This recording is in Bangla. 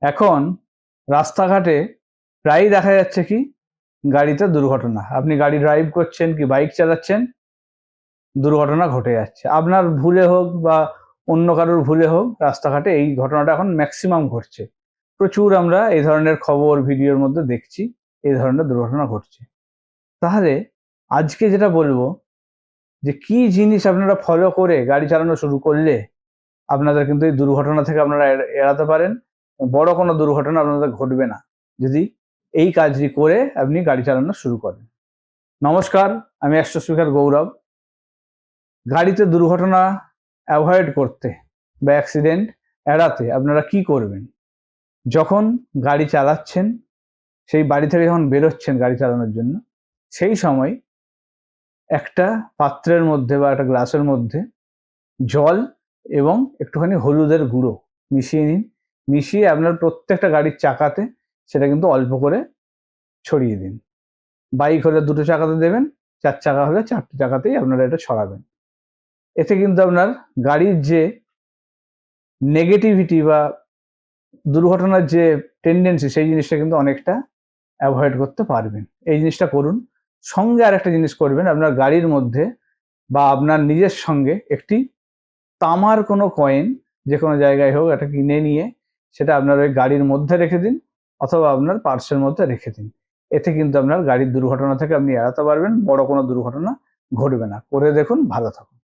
এখন রাস্তাঘাটে প্রায়ই দেখা যাচ্ছে কি গাড়িতে দুর্ঘটনা। আপনি গাড়ি ড্রাইভ করছেন কি বাইক চালাচ্ছেন, দুর্ঘটনা ঘটে যাচ্ছে। আপনার ভুলে হোক বা অন্য কারোর ভুলে হোক, রাস্তাঘাটে এই ঘটনাটা এখন ম্যাক্সিমাম ঘটছে। প্রচুর আমরা এই ধরনের খবর ভিডিওর মধ্যে দেখছি এই ধরনের দুর্ঘটনা ঘটছে। তাহলে আজকে যেটা বলবো যে কি জিনিস আপনারা ফলো করে গাড়ি চালানো শুরু করলে আপনাদের কিন্তু এই দুর্ঘটনা থেকে আপনারা এড়াতে পারেন, বড় কোনো দুর্ঘটনা আপনাদের ঘটবে না যদি এই কাজটি করে আপনি গাড়ি চালানো শুরু করেন। নমস্কার, আমি অ্যাস্ট্রো স্পিকার গৌরব। গাড়িতে দুর্ঘটনা অ্যাভয়েড করতে বা অ্যাক্সিডেন্ট এড়াতে আপনারা কি করবেন? যখন গাড়ি চালাচ্ছেন, সেই বাড়ি থেকে যখন বেরোচ্ছেন গাড়ি চালানোর জন্য, সেই সময় একটা পাত্রের মধ্যে বা একটা গ্লাসের মধ্যে জল এবং একটুখানি হলুদের গুঁড়ো মিশিয়ে নিন। মিশিয়ে আপনার প্রত্যেকটা গাড়ির চাকাতে সেটা কিন্তু অল্প করে ছড়িয়ে দিন। বাইক হলে 2টো চাকাতে দেবেন, 4 চাকা হলে 4টে চাকাতেই আপনারা এটা ছড়াবেন। এতে কিন্তু আপনার গাড়ির যে নেগেটিভিটি বা দুর্ঘটনার যে টেন্ডেন্সি, সেই জিনিসটা কিন্তু অনেকটা অ্যাভয়েড করতে পারবেন। এই জিনিসটা করুন। সঙ্গে আরেকটা জিনিস করবেন, আপনার গাড়ির মধ্যে বা আপনার নিজের সঙ্গে একটি তামার কোনো কয়েন যে কোনো জায়গায় হোক এটা কিনে নিয়ে সেটা আপনার ওই গাড়ির মধ্যে রেখে দিন অথবা আপনার পার্সের মধ্যে রেখে দিন। এতে কিন্তু আপনার গাড়ির দুর্ঘটনা থেকে আপনি এড়াতে পারবেন, বড় কোনো দুর্ঘটনা ঘটবে না। করে দেখুন, ভালো থাকুন।